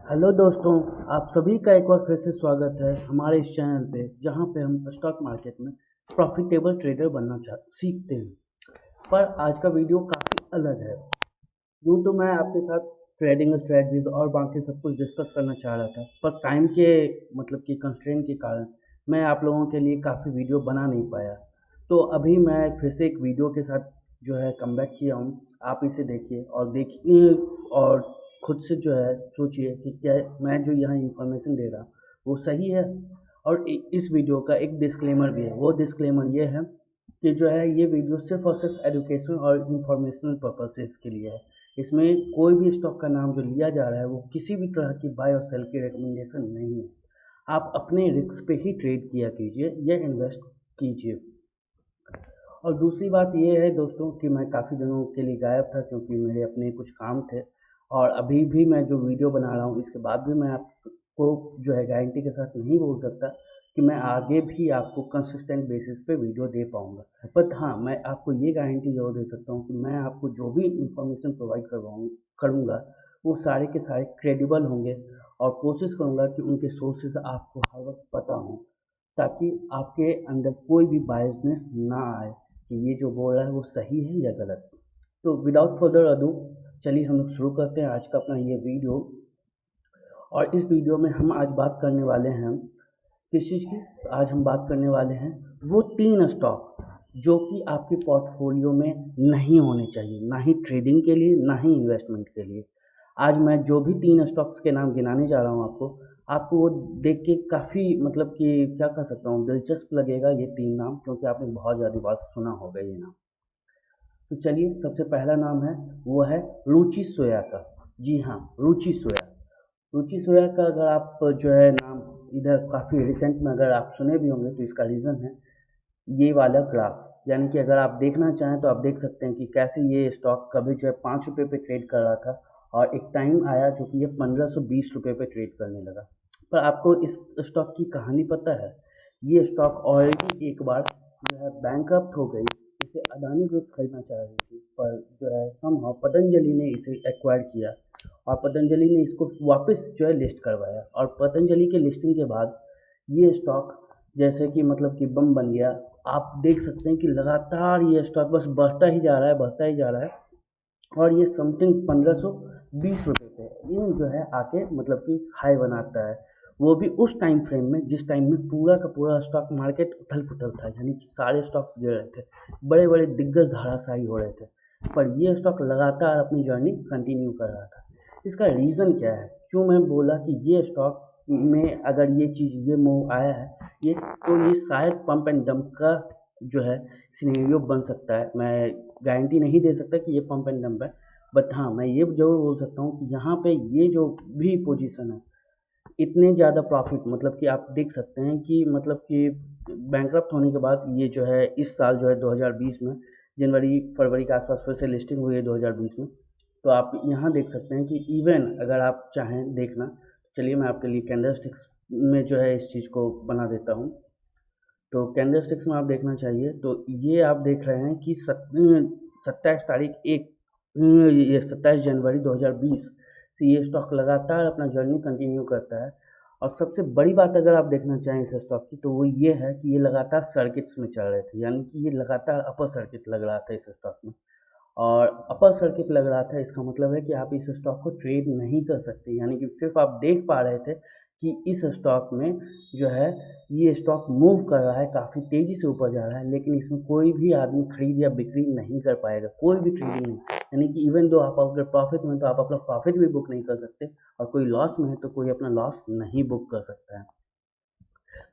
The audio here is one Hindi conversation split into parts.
हेलो दोस्तों, आप सभी का एक बार फिर से स्वागत है हमारे इस चैनल पे, जहां पे हम स्टॉक मार्केट में प्रॉफिटेबल ट्रेडर बनना सीखते हैं। पर आज का वीडियो काफ़ी अलग है। यूँ तो मैं आपके साथ ट्रेडिंग स्ट्रेटजीज और बाकी सब कुछ डिस्कस करना चाह रहा था, पर टाइम के मतलब कि कंस्ट्रेंट के कारण मैं आप लोगों के लिए काफ़ी वीडियो बना नहीं पाया। तो अभी मैं फिर से एक वीडियो के साथ जो है कमबैक किया हूँ। आप इसे देखिए और देखिए और खुद से जो है सोचिए कि क्या मैं जो यहाँ इन्फॉर्मेशन दे रहा वो सही है। और इस वीडियो का एक डिस्क्लेमर भी है। वो डिस्क्लेमर ये है कि जो है ये वीडियो सिर्फ और सिर्फ एजुकेशन और इंफॉर्मेशनल पर्पसेस के लिए है। इसमें कोई भी स्टॉक का नाम जो लिया जा रहा है वो किसी भी तरह की बाय और सेल की रिकमेंडेशन नहीं है। आप अपने रिस्क पे ही ट्रेड किया कीजिए या इन्वेस्ट कीजिए। और दूसरी बात ये है दोस्तों कि मैं काफ़ी दिनों के लिए गायब था क्योंकि मेरे अपने कुछ काम थे। और अभी भी मैं जो वीडियो बना रहा हूँ इसके बाद भी मैं आपको जो है गारंटी के साथ नहीं बोल सकता कि मैं आगे भी आपको कंसिस्टेंट बेसिस पे वीडियो दे पाऊँगा। बट हाँ, मैं आपको ये गारंटी ज़रूर दे सकता हूँ कि मैं आपको जो भी इंफॉर्मेशन प्रोवाइड करूँगा वो सारे के सारे क्रेडिबल होंगे। और कोशिश करूँगा कि उनके सोर्सेज आपको हर वक्त पता हों, ताकि आपके अंदर कोई भी बायसनेस ना आए कि ये जो बोल रहा है वो सही है या गलत। तो विदाउट फर्दर अडू, चलिए हम लोग शुरू करते हैं आज का अपना ये वीडियो। और इस वीडियो में हम आज बात करने वाले हैं किस चीज़ की। आज हम बात करने वाले हैं वो 3 स्टॉक जो कि आपके पोर्टफोलियो में नहीं होने चाहिए, ना ही ट्रेडिंग के लिए ना ही इन्वेस्टमेंट के लिए। आज मैं जो भी 3 स्टॉक्स के नाम गिनाने जा रहा हूँ आपको आपको वो देख के काफ़ी मतलब कि क्या कह सकता हूँ, दिलचस्प लगेगा ये 3 नाम, क्योंकि आपने बहुत ज़्यादा बार सुना होगा ये नाम। तो चलिए, सबसे पहला नाम है वो है रुचि सोया का। जी हाँ, रुचि सोया। रुचि सोया का अगर आप जो है नाम इधर काफ़ी रिसेंट में अगर आप सुने भी होंगे तो इसका रीज़न है ये वाला ग्राफ। यानी कि अगर आप देखना चाहें तो आप देख सकते हैं कि कैसे ये स्टॉक कभी जो है 5 रुपये पे ट्रेड कर रहा था और एक टाइम आया जो कि ये 1520 रुपये पे ट्रेड करने लगा। पर आपको इस स्टॉक की कहानी पता है? ये स्टॉक ऑलरेडी एक बार जो है बैंकरप्ट हो गई। इसे अदानी ग्रुप खरीदना चाह रही थी, पर जो है समहाउ पतंजलि ने इसे एक्वायर किया और पतंजलि ने इसको वापस जो है लिस्ट करवाया। और पतंजलि के लिस्टिंग के बाद ये स्टॉक जैसे कि मतलब कि बम बन गया। आप देख सकते हैं कि लगातार ये स्टॉक बस बढ़ता ही जा रहा है, बढ़ता ही जा रहा है। और ये समथिंग 1520 रुपये पे ये जो है आके मतलब कि हाई बनाता है। वो भी उस टाइम फ्रेम में जिस टाइम में पूरा का पूरा स्टॉक मार्केट उथल पुथल था, यानी कि सारे स्टॉक्स गिर रहे थे, बड़े बड़े दिग्गज धाराशायी हो रहे थे। पर ये स्टॉक लगातार अपनी जर्नी कंटिन्यू कर रहा था। इसका रीज़न क्या है, क्यों मैं बोला कि ये स्टॉक में अगर ये चीज़ ये मूव आया है, ये तो ये शायद पंप एंड डंप का जो है सिनेरियो बन सकता है। मैं गारंटी नहीं दे सकता कि ये पंप एंड डंप है, बट हाँ मैं ये ज़रूर बोल सकता हूँ कि यहाँ पे ये जो भी पोजीशन है, इतने ज़्यादा प्रॉफिट मतलब कि आप देख सकते हैं कि मतलब कि बैंकरप्ट होने के बाद ये जो है इस साल जो है 2020 में जनवरी फरवरी के आसपास फिर से लिस्टिंग हुई है 2020 में। तो आप यहाँ देख सकते हैं कि इवन अगर आप चाहें देखना, चलिए मैं आपके लिए कैंडल स्टिक्स में जो है इस चीज़ को बना देता हूँ। तो कैंडल स्टिक्स में आप देखना चाहिए तो ये आप देख रहे हैं कि 27 जनवरी 2020 से ये स्टॉक लगातार अपना जर्नी कंटिन्यू करता है। और सबसे बड़ी बात अगर आप देखना चाहें इस स्टॉक की तो वो ये है कि ये लगातार सर्किट्स में चल रहे थे, यानी कि ये लगातार अपर सर्किट लग रहा था इस स्टॉक में। और अपर सर्किट लग रहा था, इसका मतलब है कि आप इस स्टॉक को ट्रेड नहीं कर सकते, यानी कि सिर्फ आप देख पा रहे थे कि इस स्टॉक में जो है ये स्टॉक मूव कर रहा है, काफ़ी तेज़ी से ऊपर जा रहा है, लेकिन इसमें कोई भी आदमी खरीद या बिक्री नहीं कर पाएगा, कोई भी ट्रेडिंग नहीं। यानी कि इवन दो आप अगर प्रॉफिट में तो आप अपना प्रॉफिट भी बुक नहीं कर सकते, और कोई लॉस में है तो कोई अपना लॉस नहीं बुक कर सकता है।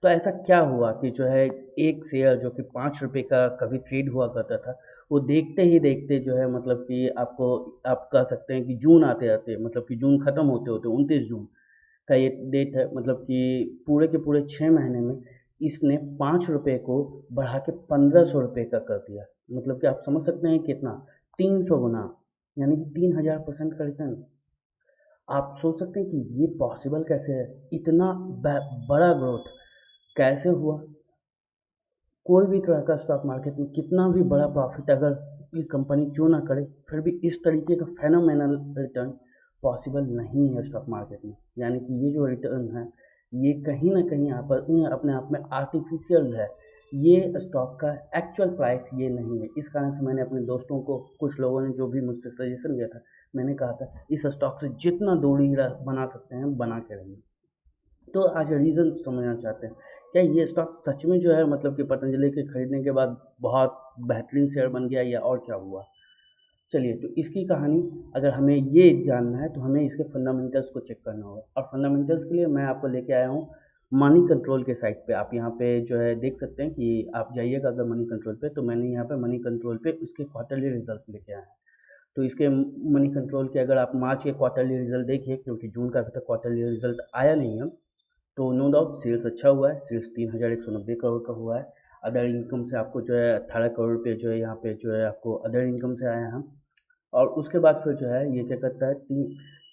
तो ऐसा क्या हुआ कि जो है एक शेयर जो कि 5 रुपये का कभी ट्रेड हुआ करता था, वो देखते ही देखते जो है मतलब कि आपको आप कह सकते हैं कि जून आते आते मतलब कि जून ख़त्म होते होते 29 जून का ये डेट है, मतलब कि पूरे के पूरे 6 महीने में इसने 5 रुपये को बढ़ा के 1500 रुपये का कर दिया। मतलब कि आप समझ सकते हैं कितना, 300 गुना, यानी कि 3000% का रिटर्न। आप सोच सकते हैं कि ये पॉसिबल कैसे है, इतना बड़ा ग्रोथ कैसे हुआ। कोई भी तरह का स्टॉक मार्केट में कितना भी बड़ा प्रॉफिट अगर ये कंपनी क्यों ना करे, फिर भी इस तरीके का फेनोमेनल रिटर्न पॉसिबल नहीं है स्टॉक मार्केट में। यानी कि ये जो रिटर्न है ये कहीं ना कहीं यहाँ पर अपने आप में आर्टिफिशियल है। ये स्टॉक का एक्चुअल प्राइस ये नहीं है। इस कारण से मैंने अपने दोस्तों को, कुछ लोगों ने जो भी मुझसे सजेशन दिया था, मैंने कहा था इस स्टॉक से जितना दूरी बना सकते हैं बना के रहिए। तो आज रीज़न समझना चाहते हैं, क्या ये स्टॉक सच में जो है मतलब कि पतंजलि के खरीदने के बाद बहुत बेहतरीन शेयर बन गया या और क्या हुआ? चलिए, तो इसकी कहानी अगर हमें ये जानना है तो हमें इसके फंडामेंटल्स को चेक करना होगा, और फंडामेंटल्स के लिए मैं आपको लेके आया हूँ मनी कंट्रोल के साइट पे। आप यहाँ पे जो है देख सकते हैं कि आप जाइएगा अगर मनी कंट्रोल पे, तो मैंने यहाँ पे मनी कंट्रोल पे उसके क्वार्टरली रिजल्ट लेके आया हैं। तो इसके मनी कंट्रोल के अगर आप मार्च के क्वार्टरली रिजल्ट देखिए, क्योंकि जून का अभी तक क्वार्टरली रिजल्ट आया नहीं है, तो नो डाउट सेल्स अच्छा हुआ है। सेल्स 3,190 करोड़ का हुआ है। अदर इनकम से आपको जो है 18 करोड़ रुपये जो है यहाँ पे जो है आपको अदर इनकम से आया है। और उसके बाद फिर जो है ये क्या करता है,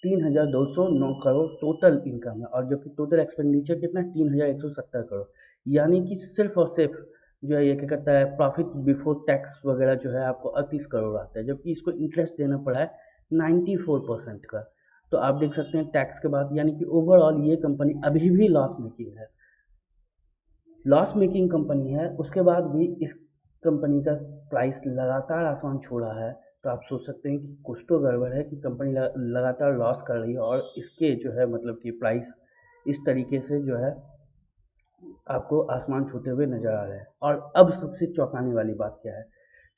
3,209 करोड़ टोटल इनकम है, और जबकि टोटल एक्सपेंडिचर कितना है, 3,170 करोड़। यानी कि सिर्फ और सिर्फ जो है ये क्या करता है, प्रॉफिट बिफोर टैक्स वगैरह जो है आपको 38 करोड़ आता है, जबकि इसको इंटरेस्ट देना पड़ा है 94% का। तो आप देख सकते हैं टैक्स के बाद, यानी कि ओवरऑल ये कंपनी अभी भी लॉस मेकिंग है। लॉस मेकिंग कंपनी है, उसके बाद भी इस कंपनी का प्राइस लगातार आसमान छू रहा है। तो आप सोच सकते हैं कि कुछ तो गड़बड़ है कि कंपनी लगातार लॉस कर रही है, और इसके जो है मतलब कि प्राइस इस तरीके से जो है आपको आसमान छूते हुए नजर आ रहे हैं। और अब सबसे चौंकाने वाली बात क्या है?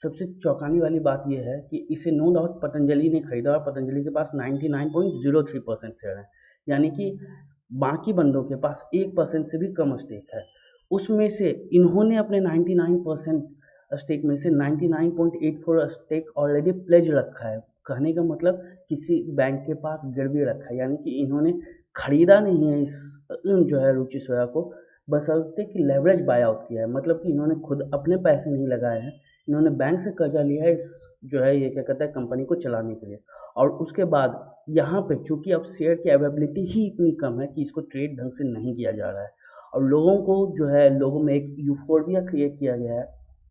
सबसे चौंकाने वाली बात यह है कि इसे नो डाउट पतंजलि ने खरीदा, और पतंजलि के पास 99.03% शेयर है। यानी कि बाकी बंदों के पास 1% से भी कम स्टेक है। उसमें से इन्होंने अपने 99% स्टेक में से 99.84 स्टेक ऑलरेडी प्लेज रखा है। कहने का मतलब किसी बैंक के पास गिरवी रखा है, यानी कि इन्होंने खरीदा नहीं है इस जो है रुचि सोया को, बशर्ते कि लेवरेज बाय आउट किया है। मतलब कि इन्होंने खुद अपने पैसे नहीं लगाए हैं, इन्होंने बैंक से कर्जा लिया है इस जो है ये क्या कहता है कंपनी को चलाने के लिए। और उसके बाद यहाँ पे चूंकि अब शेयर की अवेलेबिलिटी ही इतनी कम है कि इसको ट्रेड ढंग से नहीं किया जा रहा है, और लोगों को जो है लोगों में एक यूफोरिया क्रिएट किया गया है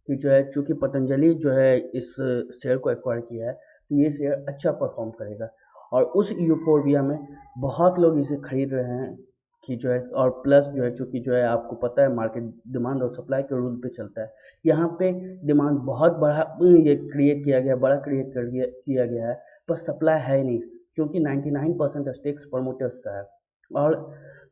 कि जो है चूंकि पतंजलि जो है इस शेयर को एक्वायर किया है तो ये शेयर अच्छा परफॉर्म करेगा। और उस यूफोरिया में बहुत लोग इसे खरीद रहे हैं कि जो है, और प्लस जो है चूंकि जो है आपको पता है मार्केट डिमांड और सप्लाई के रूल पे चलता है। यहाँ पे डिमांड बहुत बड़ा ये क्रिएट किया गया, बड़ा क्रिएट किया गया है, पर सप्लाई है ही नहीं, क्योंकि 99% स्टेक्स प्रमोटर्स का है, और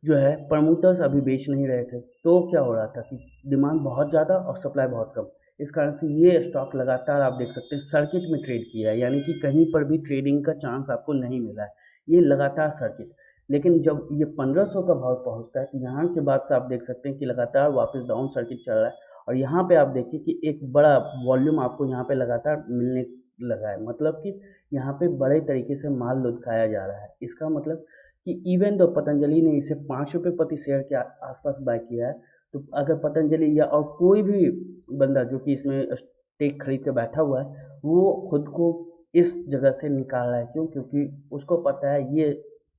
जो है प्रमोटर्स अभी बेच नहीं रहे थे। तो क्या हो रहा था कि डिमांड बहुत ज़्यादा और सप्लाई बहुत कम। इस कारण से ये स्टॉक लगातार आप देख सकते हैं सर्किट में ट्रेड किया है, यानी कि कहीं पर भी ट्रेडिंग का चांस आपको नहीं मिला है। ये लगातार सर्किट, लेकिन जब ये 1500 का भाव पहुंचता है तो यहाँ के बाद से आप देख सकते हैं कि लगातार वापस डाउन सर्किट चल रहा है। और यहाँ पे आप देखिए कि एक बड़ा वॉल्यूम आपको यहाँ पे लगातार मिलने लगा है, मतलब कि यहाँ पे बड़े तरीके से माल लुढ़काया जा रहा है। इसका मतलब कि इवन दो पतंजलि ने इसे 5 रुपये प्रति शेयर के आसपास बाय किया है, तो अगर पतंजलि या और कोई भी बंदा जो कि इसमें स्टेक खरीद के बैठा हुआ है, वो खुद को इस जगह से निकाल रहा है। क्यों? क्योंकि उसको पता है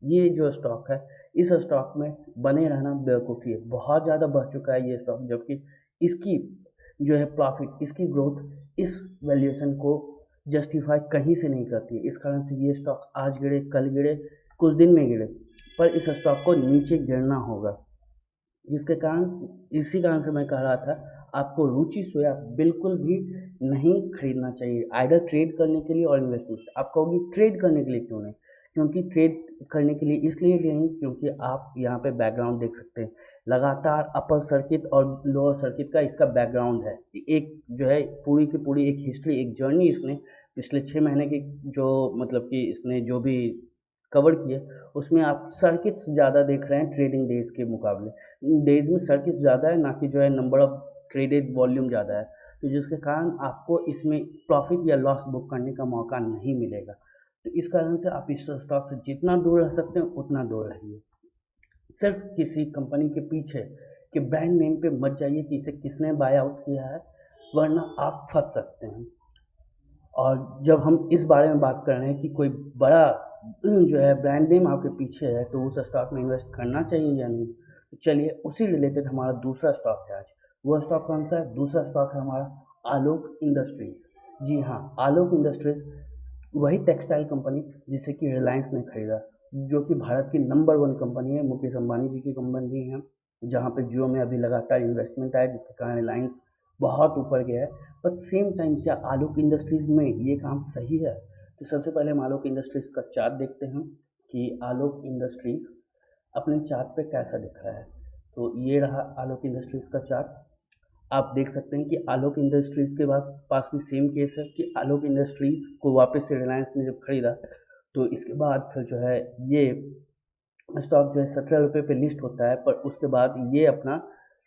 ये जो स्टॉक है, इस स्टॉक में बने रहना बेवकूफ़ी है। बहुत ज़्यादा बढ़ चुका है ये स्टॉक, जबकि इसकी जो है प्रॉफिट, इसकी ग्रोथ इस वैल्यूएशन को जस्टिफाई कहीं से नहीं करती है। इस कारण से ये स्टॉक आज गिरे, कल गिरे, कुछ दिन में गिरे, पर इस स्टॉक को नीचे गिरना होगा। जिसके कारण, इसी कारण से मैं कह रहा था आपको रुचि सोया बिल्कुल भी नहीं खरीदना चाहिए, आइदर ट्रेड करने के लिए और इन्वेस्टमेंट। आप कहोगे ट्रेड करने के लिए क्यों नहीं? क्योंकि ट्रेड करने के लिए इसलिए नहीं क्योंकि आप यहाँ पे बैकग्राउंड देख सकते हैं, लगातार अपर सर्किट और लोअर सर्किट का इसका बैकग्राउंड है। एक जो है पूरी की पूरी एक हिस्ट्री, एक जर्नी इसने पिछले 6 महीने की जो मतलब कि इसने जो भी कवर किए, उसमें आप सर्किट्स ज़्यादा देख रहे हैं ट्रेडिंग डेज के मुकाबले। डेज में सर्किट ज़्यादा है, ना कि जो है नंबर ऑफ ट्रेडेड वॉल्यूम ज़्यादा है। तो जिसके कारण आपको इसमें प्रॉफिट या लॉस बुक करने का मौका नहीं मिलेगा। तो इस कारण से आप इस स्टॉक से जितना दूर रह सकते हैं उतना दूर रहिए। सिर्फ किसी कंपनी के पीछे के ब्रांड नेम पे मत जाइए कि इसे किसने बाय आउट किया है, वरना आप फंस सकते हैं। और जब हम इस बारे में बात कर रहे हैं कि कोई बड़ा जो है ब्रांड नेम आपके पीछे है, तो उस स्टॉक में इन्वेस्ट करना चाहिए या नहीं? तो चलिए उसी रिलेटेड हमारा दूसरा स्टॉक है आज। वह स्टॉक कौन सा है? दूसरा स्टॉक है हमारा आलोक इंडस्ट्रीज। जी हाँ, आलोक इंडस्ट्रीज वही टेक्सटाइल कंपनी जिसे कि रिलायंस ने खरीदा, जो कि भारत की नंबर वन कंपनी है, मुकेश अंबानी जी की कंपनी है, जहाँ पे जियो में अभी लगातार इन्वेस्टमेंट आया जिसके कारण रिलायंस बहुत ऊपर गया है। बट सेम टाइम क्या आलोक इंडस्ट्रीज में ये काम सही है? तो सबसे पहले हम आलोक इंडस्ट्रीज का चार्ट देखते हैं कि आलोक इंडस्ट्रीज अपने चार्ट पे कैसा दिख रहा है। तो ये रहा आलोक इंडस्ट्रीज का चार्ट। आप देख सकते हैं कि आलोक इंडस्ट्रीज के पास भी सेम केस है कि आलोक इंडस्ट्रीज को वापस से रिलायंस ने जब खरीदा तो इसके बाद फिर जो है ये स्टॉक जो है 17 रुपये पे लिस्ट होता है, पर उसके बाद ये अपना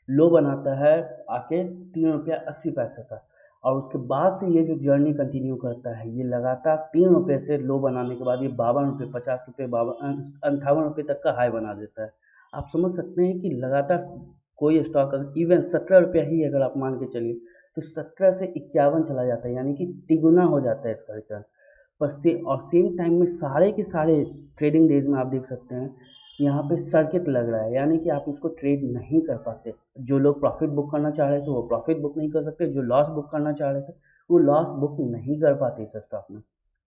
लो बनाता है आके 3 रुपया 80 पैसे का, और उसके बाद से ये जो जर्नी कंटिन्यू करता है, ये लगातार 3 रुपये से लो बनाने के बाद ये 52 रुपये 50 रुपये 58 रुपये तक का हाई बना देता है। आप समझ सकते हैं कि लगातार कोई स्टॉक अगर इवन 17 रुपया ही अगर आप मान के चलिए तो 17 से 51 चला जाता है, यानी कि तिगुना हो जाता है इसका रिटर्न। पर और सेम टाइम में सारे के सारे ट्रेडिंग डेज में आप देख सकते हैं यहाँ पे सर्किट लग रहा है, यानी कि आप इसको ट्रेड नहीं कर पाते। जो लोग प्रॉफिट बुक करना चाह रहे थे वो प्रॉफिट बुक नहीं कर सकते, जो लॉस बुक करना चाह रहे थे वो लॉस बुक नहीं कर पाते इस स्टॉक में।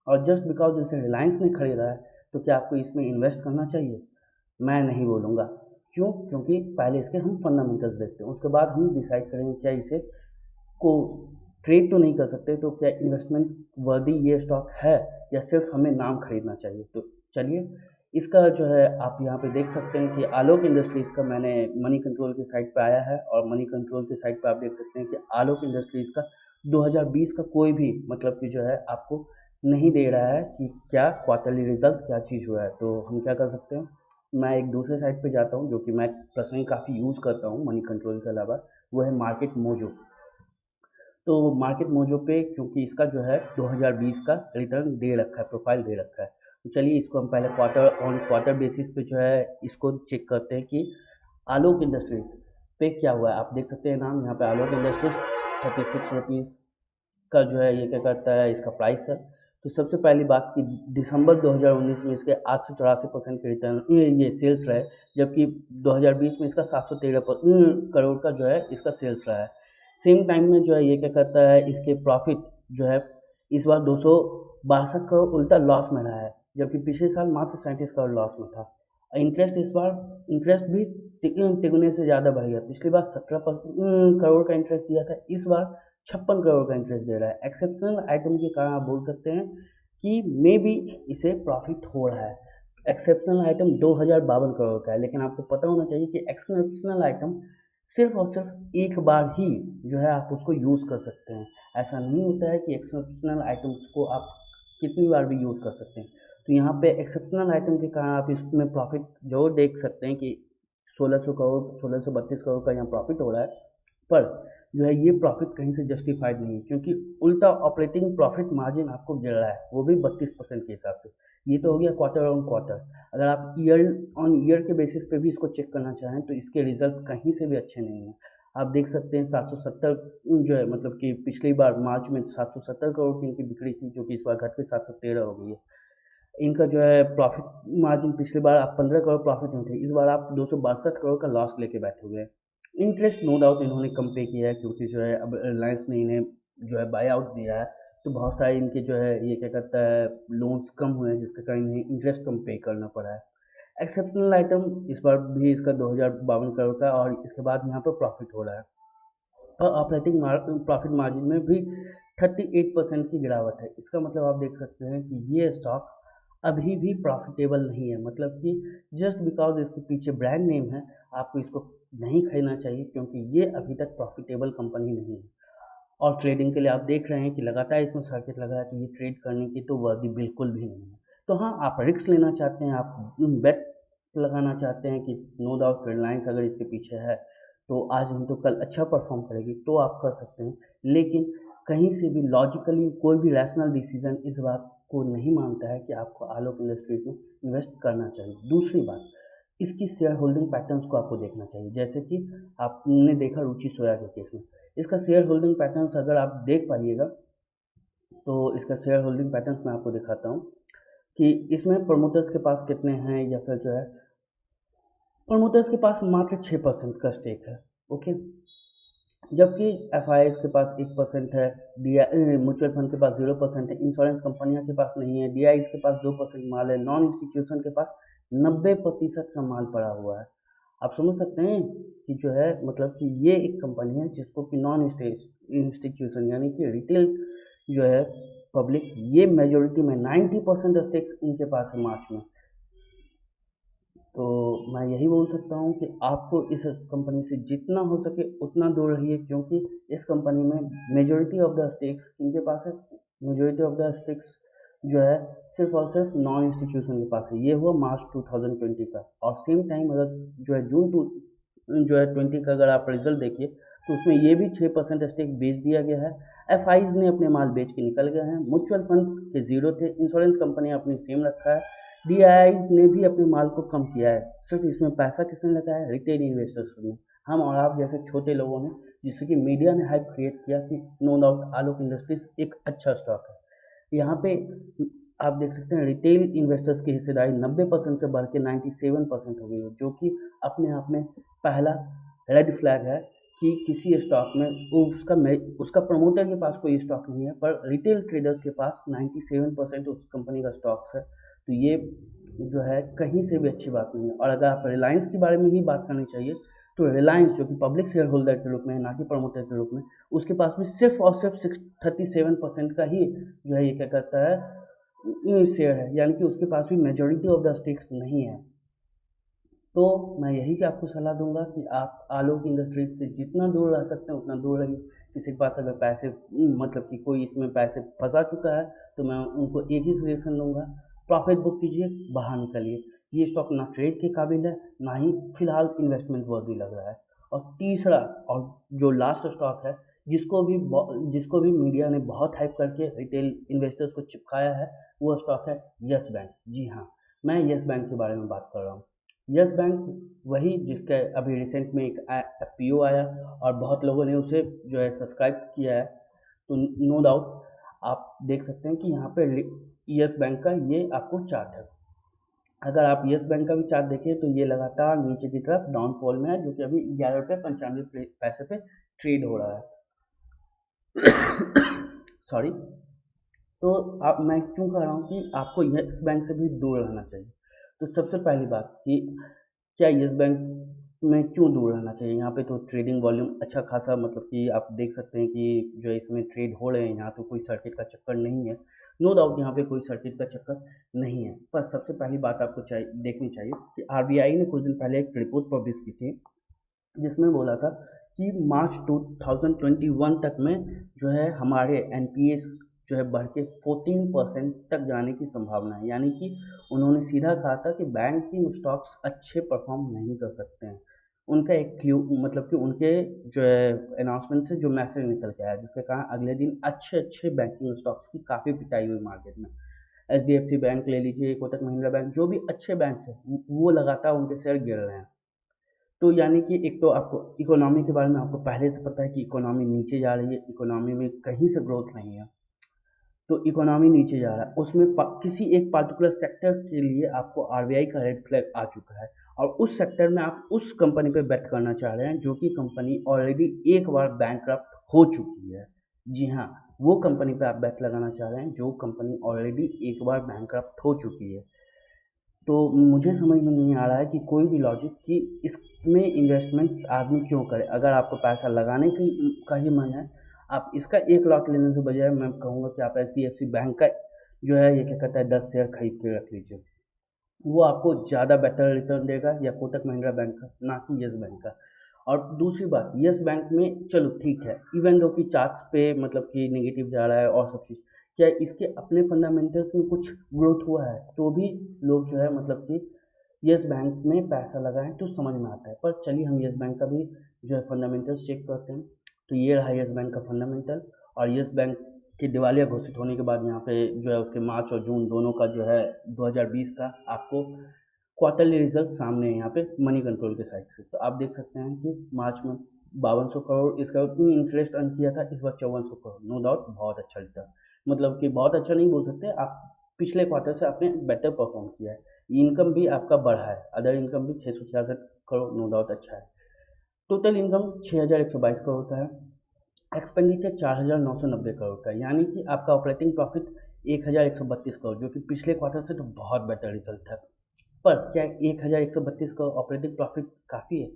और जस्ट बिकॉज इसे रिलायंस ने खरीदा है तो क्या आपको इसमें इन्वेस्ट करना चाहिए? मैं नहीं बोलूँगा। क्यों? क्योंकि पहले इसके हम फंडामेंटल्स देखते हैं, उसके बाद हम डिसाइड करेंगे क्या इसे को ट्रेड तो नहीं कर सकते, तो क्या इन्वेस्टमेंट वर्दी ये स्टॉक है या सिर्फ हमें नाम खरीदना चाहिए। तो चलिए इसका जो है आप यहाँ पे देख सकते हैं कि आलोक इंडस्ट्रीज़ का मैंने मनी कंट्रोल की साइट पे आया है, और मनी कंट्रोल की साइट पे आप देख सकते हैं कि आलोक इंडस्ट्रीज़ का 2020 का कोई भी मतलब कि जो है आपको नहीं दे रहा है कि क्या क्वार्टरली रिजल्ट क्या चीज़ हुआ है। तो हम क्या कर सकते हैं, मैं एक दूसरे साइट पे जाता हूँ जो कि मैं पर्सनली काफ़ी यूज़ करता हूँ मनी कंट्रोल के अलावा, वो है मार्केट मोजो। तो मार्केट मोजो पे क्योंकि इसका जो है 2020 का रिटर्न दे रखा है, प्रोफाइल दे रखा है, तो चलिए इसको हम पहले क्वार्टर ऑन क्वार्टर बेसिस पे जो है इसको चेक करते हैं कि आलोक इंडस्ट्रीज पे क्या हुआ है। आप देख सकते हैं नाम यहाँ पे आलोक इंडस्ट्रीज 36 रुपीज़ का जो है ये क्या करता है, इसका प्राइस है। तो सबसे पहली बात कि दिसंबर 2019 में इसके 884% के रिटर्न ये सेल्स रहे, जबकि 2020 में इसका 713 करोड़ का जो है इसका सेल्स रहा है। सेम टाइम में जो है ये क्या करता है, इसके प्रॉफिट जो है इस बार 262 करोड़ उल्टा लॉस में रहा है, जबकि पिछले साल मात्र 37 करोड़ लॉस में था। इंटरेस्ट इस बार इंटरेस्ट भी तिगुने से ज़्यादा बढ़ गया। पिछली बार 17 करोड़ का इंटरेस्ट दिया था, इस बार 56 करोड़ का इंटरेस्ट दे रहा है। एक्सेप्शनल आइटम के कारण आप बोल सकते हैं कि मे बी इसे प्रॉफिट हो रहा है। एक्सेप्शनल आइटम 2052 करोड़ का है, लेकिन आपको पता होना चाहिए कि एक्सेप्शनल आइटम सिर्फ और सिर्फ एक बार ही जो है आप उसको यूज़ कर सकते हैं। ऐसा नहीं होता है कि एक्सेप्शनल आइटम्स को आप कितनी बार भी यूज़ कर सकते हैं। तो यहाँ पे एक्सेप्शनल आइटम के कारण आप इसमें प्रॉफिट जरूर देख सकते हैं कि 1600 करोड़ 1632 करोड़ का यहाँ प्रॉफिट हो रहा है, पर जो है ये प्रॉफिट कहीं से जस्टिफाइड नहीं है, क्योंकि उल्टा ऑपरेटिंग प्रॉफिट मार्जिन आपको गिर रहा है, वो भी 32% के हिसाब से। ये तो हो गया क्वार्टर ऑन क्वार्टर। अगर आप ईयर ऑन ईयर के बेसिस पे भी इसको चेक करना चाहें तो इसके रिजल्ट कहीं से भी अच्छे नहीं हैं। आप देख सकते हैं 770 जो है मतलब कि पिछली बार मार्च में 770 करोड़ की इनकी बिक्री थी, जो कि इस बार घट के 713 हो गई है। इनका जो है प्रॉफिट मार्जिन पिछली बार आप 15 करोड़ प्रॉफिट में थे, इस बार आप 262 करोड़ का लॉस लेके बैठे हुए हैं। इंटरेस्ट नो डाउट इन्होंने कम पे किया है, क्योंकि जो है अब रिलायंस ने इन्हें जो है बाय आउट दिया है, तो बहुत सारे इनके जो है ये क्या कहता है लोन्स कम हुए हैं, जिसके कारण इन्हें इंटरेस्ट कम पे करना पड़ा है। एक्सेप्शनल आइटम इस बार भी इसका 2052 करोड़ का, और इसके बाद यहाँ पर प्रॉफिट हो रहा है, और ऑपरेटिंग प्रॉफिट मार्जिन में भी 38% की गिरावट है। इसका मतलब आप देख सकते हैं कि ये स्टॉक अभी भी प्रॉफिटेबल नहीं है, मतलब कि जस्ट बिकॉज इसके पीछे ब्रांड नेम है आपको इसको नहीं खरीदना चाहिए, क्योंकि ये अभी तक प्रॉफिटेबल कंपनी नहीं है। और ट्रेडिंग के लिए आप देख रहे हैं कि लगातार इसमें सर्किट लगा है, तो ये ट्रेड करने की तो वर्दी बिल्कुल भी नहीं है। तो हाँ, आप रिस्क लेना चाहते हैं, आप बेट लगाना चाहते हैं कि नो डाउट रिलायंस अगर इसके पीछे है तो आज नहीं तो कल अच्छा परफॉर्म करेगी, तो आप कर सकते हैं। लेकिन कहीं से भी लॉजिकली कोई भी रैशनल डिसीजन इस बात को नहीं मानता है कि आपको आलोक इंडस्ट्रीज में इन्वेस्ट करना चाहिए। दूसरी बात, इसकी शेयर होल्डिंग पैटर्न्स को आपको देखना चाहिए, जैसे कि आपने देखा रुचि सोया के केस में। इसका शेयर होल्डिंग पैटर्न्स अगर आप देख पाइएगा तो इसका शेयर होल्डिंग पैटर्न्स मैं आपको दिखाता हूँ कि इसमें प्रमोटर्स के पास कितने हैं, या फिर जो है प्रमोटर्स के पास मात्र 6% का स्टेक है। ओके, जबकि एफ के पास 1% है, डी म्यूचुअल फंड के पास 0% है, इंश्योरेंस कंपनियों के पास नहीं है, डी के पास 2% माल है, नॉन इंस्टीट्यूशन के पास 90% का माल पड़ा हुआ है। आप समझ सकते हैं कि जो है मतलब कि ये एक कंपनी है जिसको कि नॉन इंस्टीट्यूशन यानी कि रिटेल जो है पब्लिक, ये मेजोरिटी में 90% स्टेक्स इनके पास है मार्च में। तो मैं यही बोल सकता हूँ कि आपको इस कंपनी से जितना हो सके उतना दूर रहिए, क्योंकि इस कंपनी में मेजोरिटी ऑफ द स्टेक्स इनके पास है। मेजोरिटी ऑफ द स्टेक्स जो है सिर्फ और सिर्फ नॉन इंस्टीट्यूशन के पास है। ये हुआ मार्च 2020 का। और सेम टाइम अगर जो है जून टू जो है 20 का अगर आप रिजल्ट देखिए तो उसमें ये भी 6% स्टेक बेच दिया गया है। एफ ने अपने माल बेच के निकल गए हैं, म्यूचुअल फंड के जीरो थे, इंश्योरेंस कंपनी अपनी सेम रखा है, डी ने भी अपने माल को कम किया है। सिर्फ इसमें पैसा किसने लगाया है? रिटेल इन्वेस्टर्स ने, हम और आप जैसे छोटे लोगों ने, जिससे कि मीडिया ने हाइप क्रिएट किया कि नो डाउट आलोक इंडस्ट्रीज एक अच्छा स्टॉक है। यहाँ पे आप देख सकते हैं रिटेल इन्वेस्टर्स की हिस्सेदारी 90% से बढ़ के 97% हो गई है, जो कि अपने आप में पहला रेड फ्लैग है कि किसी स्टॉक में उसका प्रमोटर के पास कोई स्टॉक नहीं है पर रिटेल ट्रेडर्स के पास 97% उस कंपनी का स्टॉक्स है। तो ये जो है कहीं से भी अच्छी बात नहीं है। और अगर आप रिलायंस के बारे में ही बात करनी चाहिए तो रिलायंस जो कि पब्लिक शेयर होल्डर के रूप में ना कि प्रमोटर के रूप में, उसके पास भी सिर्फ और सिर्फ 37% का ही जो है ये क्या करता है शेयर है, यानी कि उसके पास भी मेजोरिटी ऑफ द स्टेक्स नहीं है। तो मैं यही कि आपको सलाह दूंगा कि आप आलोक इंडस्ट्रीज से जितना दूर रह सकते हैं उतना दूर रहिए। किसी के पास अगर पैसे मतलब कि कोई इसमें पैसे फंसा चुका है तो मैं उनको एक ही सजेशन दूंगा, प्रॉफिट बुक कीजिए, बाहर निकलिए। ये स्टॉक ना ट्रेड के काबिल है, ना ही फिलहाल इन्वेस्टमेंट वर्दी लग रहा है। और तीसरा और जो लास्ट स्टॉक है जिसको भी मीडिया ने बहुत हाइप करके रिटेल इन्वेस्टर्स को चिपकाया है, वो स्टॉक है यस बैंक। जी हाँ, मैं यस बैंक के बारे में बात कर रहा हूँ। यस बैंक वही जिसका अभी रिसेंट में एक एफपीओ आया और बहुत लोगों ने उसे जो है सब्सक्राइब किया है। तो नो डाउट आप देख सकते हैं कि यहाँ पे यस बैंक का ये आपको चार्ट है। अगर आप यस बैंक का भी चार्ट देखें तो ये लगातार नीचे की तरफ डाउनफॉल में है, जो कि अभी 11 रुपये 95 पैसे पे ट्रेड हो रहा है। सॉरी। तो आप मैं क्यों कह रहा हूँ कि आपको यस बैंक से भी दूर रहना चाहिए। तो सबसे पहली बात कि क्या यस बैंक में क्यों दूर रहना चाहिए? यहाँ पे तो ट्रेडिंग वॉल्यूम अच्छा खासा मतलब कि आप देख सकते हैं कि जो है इसमें ट्रेड हो रहे हैं, यहाँ तो कोई सर्किट का चक्कर नहीं है। नो डाउट यहाँ पे कोई सर्किट का चक्कर नहीं है, पर सबसे पहली बात आपको देखनी चाहिए कि आरबीआई ने कुछ दिन पहले एक रिपोर्ट पब्लिश की थी जिसमें बोला था कि मार्च 2021 तक में जो है हमारे एनपीएस जो है बढ़ के 14% तक जाने की संभावना है। यानी कि उन्होंने सीधा कहा था कि बैंकिंग स्टॉक्स अच्छे परफॉर्म नहीं कर सकते हैं। उनका एक क्यू मतलब कि उनके जो है अनाउंसमेंट से जो मैसेज निकल के आया, जिसके कारण अगले दिन अच्छे अच्छे बैंकिंग स्टॉक्स की काफ़ी पिटाई हुई मार्केट में। H D F C bank ले लीजिए, कोटक महिंद्रा बैंक, जो भी अच्छे बैंक है वो लगातार उनके शेयर गिर रहे हैं। तो यानी कि एक तो आपको इकोनॉमी के बारे में आपको पहले से पता है कि इकोनॉमी नीचे जा रही है, इकोनॉमी में कहीं से ग्रोथ नहीं है। तो इकोनॉमी नीचे जा रहा है, उसमें किसी एक पार्टिकुलर सेक्टर के लिए आपको आरबीआई का रेड फ्लैग आ चुका है और उस सेक्टर में आप उस कंपनी पे बेट करना चाह रहे हैं जो कि कंपनी ऑलरेडी एक बार बैंकरप्ट हो चुकी है। जी हाँ, वो कंपनी पे आप बेट लगाना चाह रहे हैं जो कंपनी ऑलरेडी एक बार बैंकरप्ट हो चुकी है। तो मुझे समझ में नहीं आ रहा है कि कोई भी लॉजिक कि इसमें इन्वेस्टमेंट आदमी क्यों करे। अगर आपको पैसा लगाने की का ही मन है, आप इसका एक लॉट लेने से बजाय मैं कहूँगा कि आप एचडीएफसी बैंक का जो है ये क्या कहता है 10 शेयर खरीद के रख लीजिए। वो आपको ज़्यादा बेटर रिटर्न देगा, या कोटक महिंद्रा बैंक का, ना कि यस बैंक का। और दूसरी बात, यस बैंक में चलो ठीक है, इवन दो कि चार्ट्स पे मतलब कि नेगेटिव जा रहा है और सब चीज़, क्या इसके अपने फंडामेंटल्स में कुछ ग्रोथ हुआ है? तो भी लोग जो है मतलब कि यस बैंक में पैसा लगाएं तो समझ में आता है। पर चलिए हम यस बैंक का भी जो है फंडामेंटल्स चेक करते हैं। तो ये रहा यस बैंक का फंडामेंटल। और यस बैंक के दिवालिया घोषित होने के बाद यहाँ पे जो है उसके मार्च और जून दोनों का जो है 2020 का आपको क्वार्टरली रिजल्ट सामने है यहाँ पे मनी कंट्रोल के साइड से। तो आप देख सकते हैं कि मार्च में 5200 करोड़ इसका इंटरेस्ट अर्न किया था, इस बार 5400 करोड़। नो डाउट बहुत अच्छा रिटर्न, मतलब कि बहुत अच्छा नहीं बोल सकते आप, पिछले क्वार्टर से आपने बेटर परफॉर्म किया है। इनकम भी आपका बढ़ा है, अदर इनकम भी 666 करोड़, नो डाउट अच्छा है। टोटल इनकम 6,122 करोड़ का है। एक्सपेंडिचर 4,990 करोड़ का है, यानी कि आपका ऑपरेटिंग प्रॉफिट 1,132 करोड़, जो कि पिछले क्वार्टर से तो बहुत बेटर रिजल्ट है। पर क्या 1,132 करोड़ ऑपरेटिंग प्रॉफिट काफ़ी है?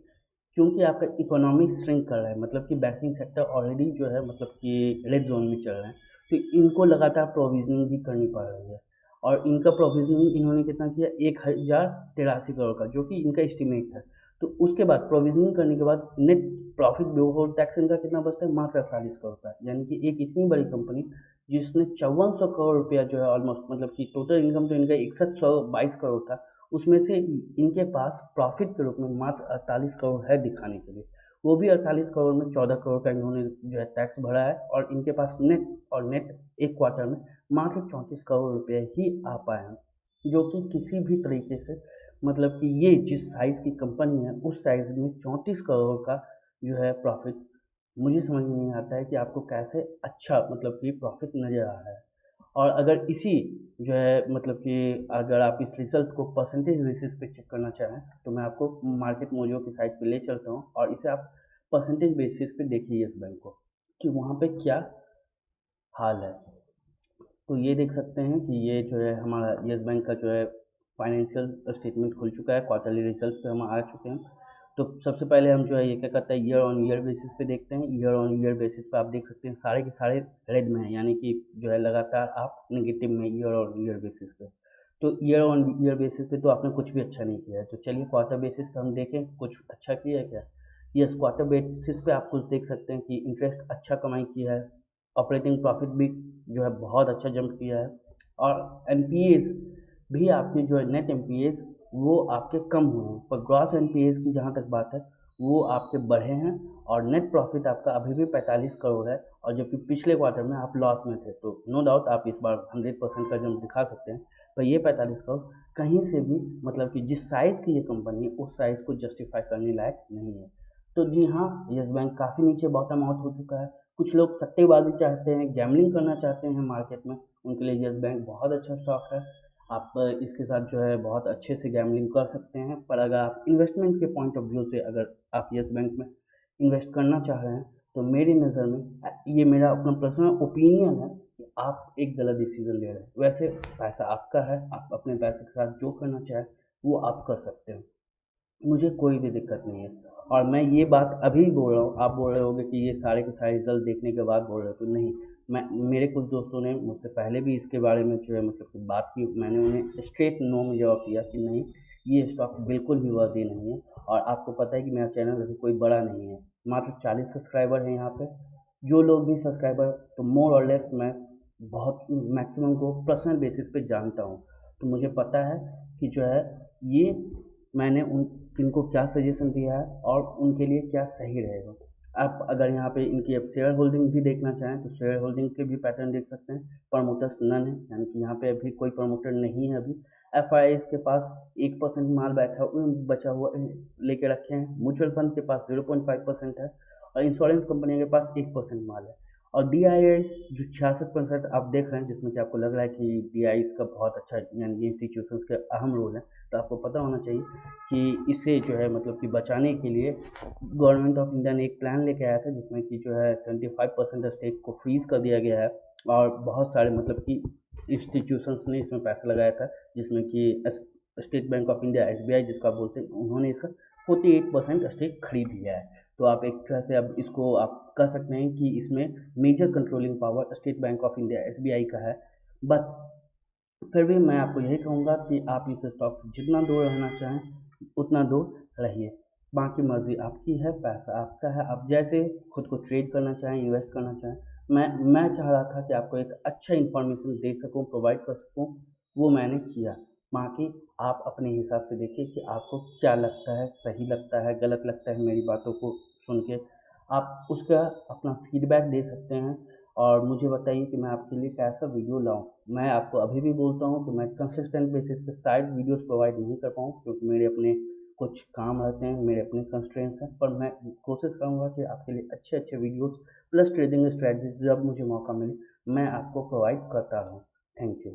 क्योंकि आपका इकोनॉमिक श्रिंक कर रहा है, मतलब कि बैंकिंग सेक्टर ऑलरेडी जो है मतलब कि रेड जोन में चल रहे हैं, तो इनको लगातार प्रोविजनिंग भी करनी पड़ रही है। और इनका प्रोविजनिंग इन्होंने कितना किया, 1,083 करोड़ का, जो कि इनका एस्टिमेट है। तो उसके बाद प्रोविजनिंग करने के बाद नेट प्रॉफिट बिफोर टैक्स इनका कितना बचता है, मात्र 48 करोड़ का। यानी कि एक इतनी बड़ी कंपनी जिसने 5400 करोड़ रुपया जो है ऑलमोस्ट, मतलब कि टोटल इनकम तो इनका 6122 करोड़ था, उसमें से इनके पास प्रॉफिट के रूप में मात्र 48 करोड़ है दिखाने के लिए। वो भी 48 करोड़ में 14 करोड़ का इन्होंने जो है टैक्स भरा है, और इनके पास नेट एक क्वार्टर में मात्र 34 करोड़ रुपए ही आ पाए हैं, जो कि किसी भी तरीके से मतलब कि ये जिस साइज़ की कंपनी है उस साइज़ में 34 करोड़ का जो है प्रॉफिट, मुझे समझ में नहीं आता है कि आपको कैसे अच्छा मतलब कि प्रॉफिट नज़र आ रहा है। और अगर इसी जो है मतलब कि अगर आप इस रिजल्ट को परसेंटेज बेसिस पे चेक करना चाहें, तो मैं आपको मार्केट मोजो की साइट पे ले चलता हूँ, और इसे आप परसेंटेज बेसिस पे देखिए येस बैंक को कि वहाँ पे क्या हाल है। तो ये देख सकते हैं कि ये जो है हमारा येस बैंक का जो है फाइनेंशियल स्टेटमेंट खुल चुका है, क्वार्टरली रिजल्ट पे हम आ चुके हैं। तो सबसे पहले हम जो है ये क्या करते हैं, ईयर ऑन ईयर बेसिस पे देखते हैं। ईयर ऑन ईयर बेसिस पे आप देख सकते हैं सारे के सारे रेड में हैं, यानी कि जो है लगातार आप नेगेटिव में ईयर ऑन ईयर बेसिस पे। तो ईयर ऑन ईयर बेसिस पे तो आपने कुछ भी अच्छा नहीं किया है। तो चलिए क्वार्टर बेसिस पे हम देखें कुछ अच्छा किया है क्या। यस, क्वार्टर बेसिस पे आप कुछ देख सकते हैं कि इंटरेस्ट अच्छा कमाई किया है, ऑपरेटिंग प्रॉफिट भी जो है बहुत अच्छा जंप किया है, और एनपीएज भी आपके जो है नेट एनपीएज वो आपके कम हुए हैं, पर ग्रॉस एनपीएज की जहाँ तक बात है वो आपके बढ़े हैं। और नेट प्रॉफिट आपका अभी भी 45 करोड़ है, और जबकि पिछले क्वार्टर में आप लॉस में थे। तो नो डाउट आप इस बार 100% का जंप दिखा सकते हैं, पर ये 45 करोड़ कहीं से भी मतलब कि जिस साइज़ की ये कंपनी है उस साइज़ को जस्टिफाई करने लायक नहीं है। तो जी हाँ, यस बैंक काफ़ी नीचे बॉटम आउट हो चुका है। कुछ लोग सट्टेबाजी चाहते हैं, गैम्बलिंग करना चाहते हैं मार्केट में, उनके लिए यस बैंक बहुत अच्छा स्टॉक है। आप इसके साथ जो है बहुत अच्छे से गैम्बलिंग कर सकते हैं, पर अगर आप इन्वेस्टमेंट के पॉइंट ऑफ व्यू से अगर आप यस बैंक में इन्वेस्ट करना चाह रहे हैं, तो मेरी नज़र में ये मेरा अपना पर्सनल ओपिनियन है कि आप एक गलत डिसीजन ले रहे हैं। वैसे पैसा आपका है, आप अपने पैसे के साथ जो करना चाहें वो आप कर सकते हैं, मुझे कोई भी दिक्कत नहीं है। और मैं ये बात अभी बोल रहा हूँ, आप बोल रहे होगे कि ये सारे के सारे रिजल्ट देखने के बाद बोल रहे हो, तो नहीं। मैं मेरे कुछ दोस्तों ने मुझसे पहले भी इसके बारे में जो है मतलब कि बात की, मैंने उन्हें स्ट्रेट नो में जवाब दिया कि नहीं, ये स्टॉक बिल्कुल भी वर्दी नहीं है। और आपको पता है कि मेरा चैनल वैसे कोई बड़ा नहीं है, मात्र 40 सब्सक्राइबर हैं यहाँ पे। जो लोग भी सब्सक्राइबर, तो मोर और लेस मैं बहुत मैक्सिमम को पर्सनल बेसिस पे जानता हूँ। तो मुझे पता है कि जो है ये मैंने उन किनको क्या सजेशन दिया है और उनके लिए क्या सही रहेगा। आप अगर यहाँ पे इनकी अब शेयर होल्डिंग भी देखना चाहें तो शेयर होल्डिंग के भी पैटर्न देख सकते हैं। प्रमोटर्स नन है, यानी कि यहाँ पे अभी कोई प्रमोटर नहीं है। अभी एफ आई के पास 1% माल बैठा बचा हुआ लेके रखे हैं। म्यूचुअल फंड के पास 0.5% है, और इंश्योरेंस कंपनी के पास 1% माल है। और डी आई एस जो 66% आप देख रहे हैं, जिसमें कि आपको लग रहा है कि डी आई एस का बहुत अच्छा यानी इंस्टीट्यूशन के अहम रोल है, तो आपको पता होना चाहिए कि इसे जो है मतलब कि बचाने के लिए गवर्नमेंट ऑफ इंडिया ने एक प्लान लेके आया था, जिसमें कि जो है 75% स्टेक को फ्रीज कर दिया गया है। और बहुत सारे मतलब कि इंस्टीट्यूशंस ने इसमें पैसा लगाया था, जिसमें कि State Bank of India S B I जिसका बोलते हैं, उन्होंने इसका 48% स्टेक खरीद लिया है। तो आप एक तरह से अब इसको आप कह सकते हैं कि इसमें major controlling power State Bank of India S B I का है। बट फिर भी मैं आपको यही कहूँगा कि आप इस स्टॉक से जितना दूर रहना चाहें उतना दूर रहिए। बाकी मर्जी आपकी है, पैसा आपका है, आप जैसे खुद को ट्रेड करना चाहें, इन्वेस्ट करना चाहें। मैं चाह रहा था कि आपको एक अच्छा इन्फॉर्मेशन दे सकूं, प्रोवाइड कर सकूं, वो मैंने किया। बाकी आप अपने हिसाब से देखिए कि आपको क्या लगता है, सही लगता है, गलत लगता है मेरी बातों को सुन के। आप उसका अपना फीडबैक दे सकते हैं, और मुझे बताइए कि मैं आपके लिए कैसा वीडियो लाऊं। मैं आपको अभी भी बोलता हूं कि मैं कंसिस्टेंट बेसिस पे शायद वीडियोस प्रोवाइड नहीं कर पाऊँ, क्योंकि मेरे अपने कुछ काम रहते हैं, मेरे अपने कंस्ट्रेंट्स हैं। पर मैं कोशिश करूंगा कि आपके लिए अच्छे अच्छे वीडियोस प्लस ट्रेडिंग स्ट्रेटजी जब मुझे मौका मिले मैं आपको प्रोवाइड करता रहूँ। Thank you.